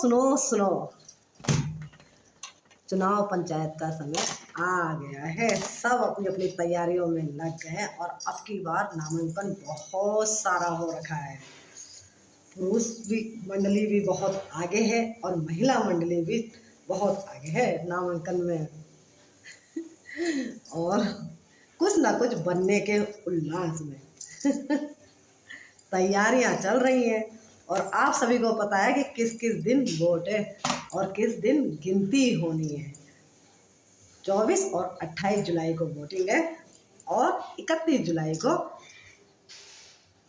सुनो सुनो, चुनाव पंचायत का समय आ गया है। सब अपनी अपनी तैयारियों में लग गए हैं और अब की बार नामांकन बहुत सारा हो रखा है। पुरुष भी मंडली भी बहुत आगे है और महिला मंडली भी बहुत आगे है नामांकन में। और कुछ ना कुछ बनने के उल्लास में तैयारियां चल रही हैं। और आप सभी को पता है कि किस किस दिन वोट है और किस दिन गिनती होनी है। 24 और 28 जुलाई को वोटिंग है और 31 जुलाई को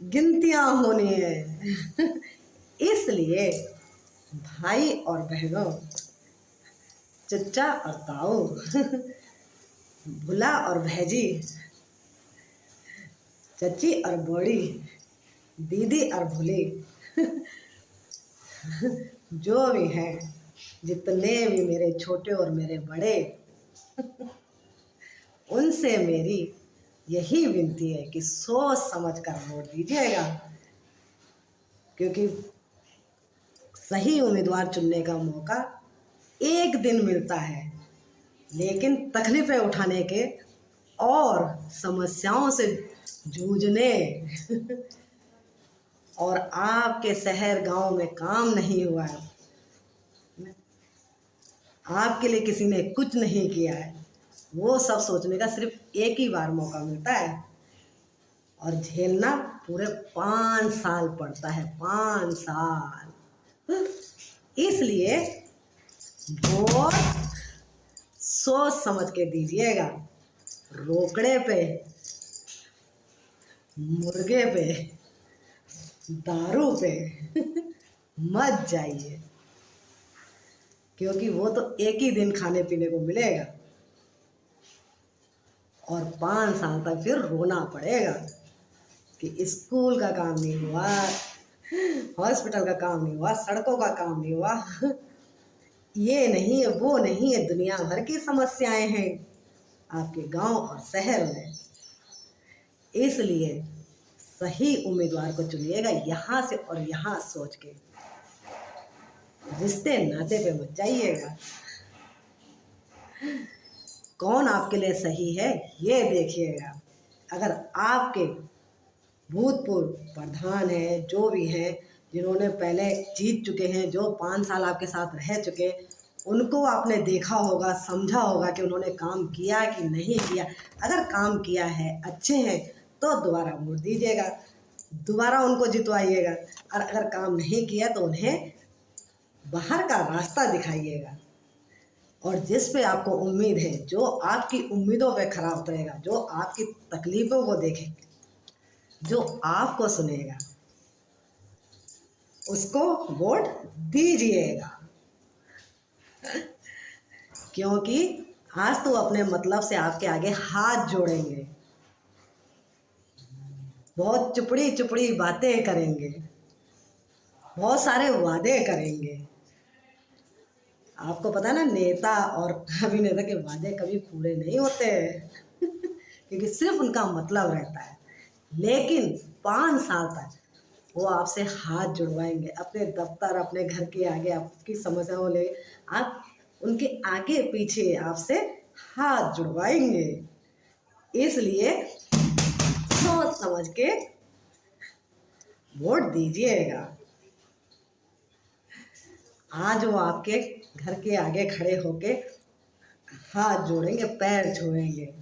गिनतियां होनी है। इसलिए भाई और बहनों, चचा और ताऊ, भुला और भैजी, चची और बड़ी, दीदी और भूली, जो भी हैं, जितने भी मेरे छोटे और मेरे बड़े, उनसे मेरी यही विनती है कि सोच समझ कर वोट दीजिएगा, क्योंकि सही उम्मीदवार चुनने का मौका एक दिन मिलता है, लेकिन तकलीफें उठाने के और समस्याओं से जूझने और आपके शहर गांव में काम नहीं हुआ है, आपके लिए किसी ने कुछ नहीं किया है, वो सब सोचने का सिर्फ एक ही बार मौका मिलता है और झेलना पूरे 5 साल पड़ता है। 5 साल। इसलिए वोट सोच समझ के दीजिएगा। रोकड़े पे, मुर्गे पे, दारू पे मत जाइए, क्योंकि वो तो एक ही दिन खाने पीने को मिलेगा और 5 साल तक फिर रोना पड़ेगा कि स्कूल का काम नहीं हुआ, हॉस्पिटल का काम नहीं हुआ, सड़कों का काम नहीं हुआ, ये नहीं है वो नहीं है, दुनिया भर की समस्याएं हैं आपके गांव और शहर में। इसलिए सही उम्मीदवार को चुनिएगा, यहाँ से और यहाँ सोच के। रिश्ते नाते पे मत जाइएगा। कौन आपके लिए सही है ये देखिएगा। अगर आपके भूतपूर्व प्रधान हैं, जो भी हैं, जिन्होंने पहले जीत चुके हैं, जो 5 साल आपके साथ रह चुके, उनको आपने देखा होगा, समझा होगा कि उन्होंने काम किया कि नहीं किया। अगर काम किया है, अच्छे हैं, तो दोबारा वोट दीजिएगा, दोबारा उनको जितवाइएगा। और अगर काम नहीं किया तो उन्हें बाहर का रास्ता दिखाइएगा। और जिस पे आपको उम्मीद है, जो आपकी उम्मीदों पे खरा उतरेगा, जो आपकी तकलीफ़ों को देखेगा, जो आपको सुनेगा, उसको वोट दीजिएगा। क्योंकि आज तो अपने मतलब से आपके आगे हाथ जोड़ेंगे, बहुत चुपड़ी चुपड़ी बातें करेंगे, बहुत सारे वादे करेंगे। आपको पता है ना, नेता और अभिनेता के वादे कभी पूरे नहीं होते हैं क्योंकि सिर्फ उनका मतलब रहता है। लेकिन 5 साल तक वो आपसे हाथ जुड़वाएंगे, अपने दफ्तर, अपने घर के आगे आपकी समस्याओं ले आप उनके आगे पीछे आपसे हाथ जुड़वाएंगे। इसलिए सोच समझ के वोट दीजिएगा। आज वो आपके घर के आगे खड़े होके हाथ जोड़ेंगे, पैर छुएंगे,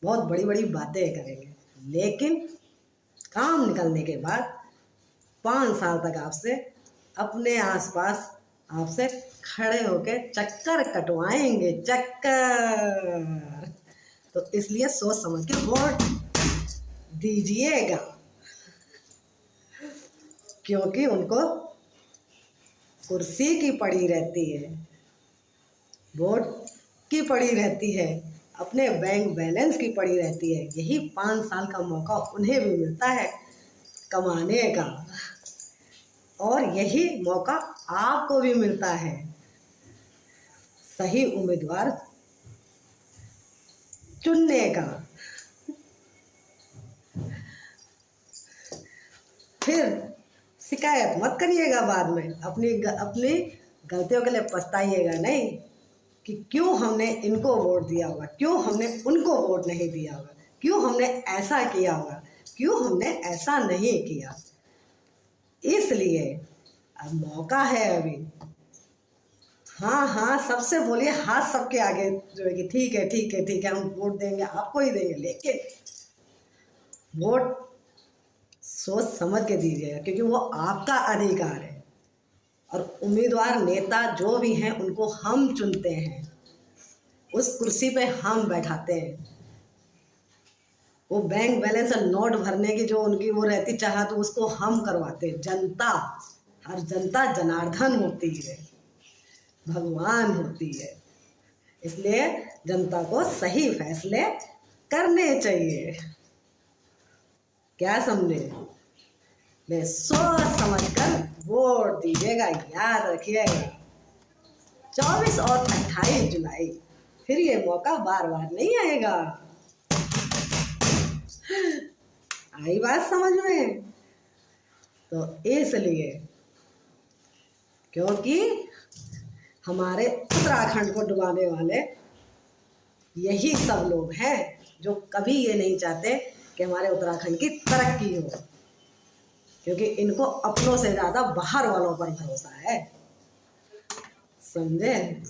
बहुत बड़ी बड़ी बातें करेंगे, लेकिन काम निकलने के बाद 5 साल तक आपसे अपने आसपास आपसे खड़े होके चक्कर कटवाएंगे, चक्कर। तो इसलिए सोच समझ के वोट दीजिएगा, क्योंकि उनको कुर्सी की पड़ी रहती है, वोट की पड़ी रहती है, अपने बैंक बैलेंस की पड़ी रहती है। यही 5 साल का मौका उन्हें भी मिलता है कमाने का, और यही मौका आपको भी मिलता है सही उम्मीदवार चुनने का। फिर शिकायत मत करिएगा बाद में, अपनी अपनी गलतियों के लिए पछताइएगा नहीं कि क्यों हमने इनको वोट दिया होगा, क्यों हमने उनको वोट नहीं दिया होगा, क्यों हमने ऐसा किया होगा, क्यों हमने ऐसा नहीं किया। इसलिए अब मौका है अभी। हाँ हाँ सबसे बोलिए, हाथ सबके आगे जो है कि ठीक है ठीक है ठीक है, हम वोट देंगे, आपको ही देंगे, लेकिन वोट सोच समझ के दीजिएगा, क्योंकि वो आपका अधिकार है। और उम्मीदवार नेता जो भी हैं उनको हम चुनते हैं, उस कुर्सी पे हम बैठाते हैं। वो बैंक बैलेंस और नोट भरने की जो उनकी वो रहती चाहत, तो उसको हम करवाते हैं। जनता, हर जनता जनार्दन होती है, भगवान होती है। इसलिए जनता को सही फैसले करने चाहिए। क्या समझे? मैं सोच समझ कर वोट दीजिएगा, याद रखिएगा। 24 और 28 जुलाई, फिर ये मौका बार बार नहीं आएगा। आई बात समझ में? तो इसलिए, क्योंकि हमारे उत्तराखंड को डुबाने वाले यही सब लोग हैं जो कभी ये नहीं चाहते कि हमारे उत्तराखंड की तरक्की हो, क्योंकि इनको अपनों से ज़्यादा बाहर वालों पर भरोसा है। समझे?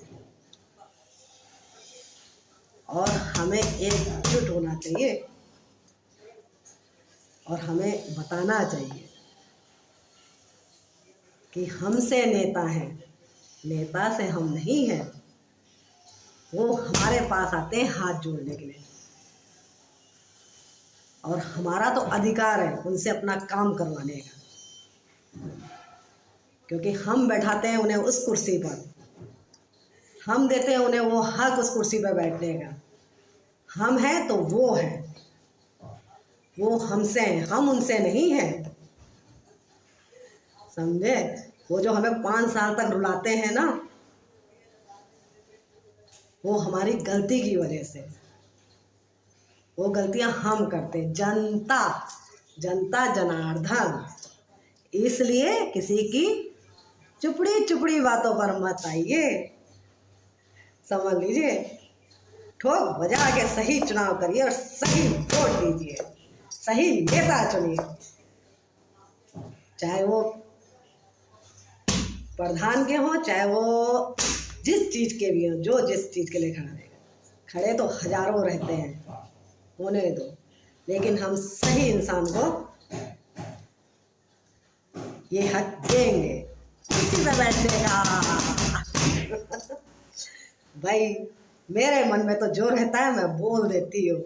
और हमें एकजुट होना चाहिए और हमें बताना चाहिए कि हमसे नेता हैं, नेता से हम नहीं हैं। वो हमारे पास आते हैं हाथ जोड़ने के लिए, और हमारा तो अधिकार है उनसे अपना काम करवाने का, क्योंकि हम बैठाते हैं उन्हें उस कुर्सी पर, हम देते हैं उन्हें वो हक उस कुर्सी पर बैठने का। हम हैं तो वो हैं, वो हमसे हैं, हम उनसे नहीं हैं। समझे? वो जो हमें 5 साल तक रुलाते हैं ना, वो हमारी गलती की वजह से, वो गलतियां हम करते हैं। जनता, जनता जनार्दन। इसलिए किसी की चुपड़ी चुपड़ी बातों पर मत आइए। समझ लीजिए, ठोक बजा के सही चुनाव करिए और सही वोट दीजिए, सही नेता चुनिए। चाहे वो प्रधान के हों, चाहे वो जिस चीज़ के भी हों, जो जिस चीज़ के लिए खड़ा रहेगा। खड़े तो हजारों रहते हैं, होने दो, लेकिन हम सही इंसान को ये हक देंगे इसी पे बैठने का। भाई मेरे मन में तो जो रहता है मैं बोल देती हूँ,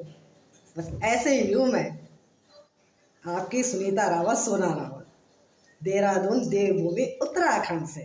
बस ऐसे ही हूँ मैं। आपकी सुनीता रावत, सोना रावत, देहरादून देवभूमि उत्तराखंड से।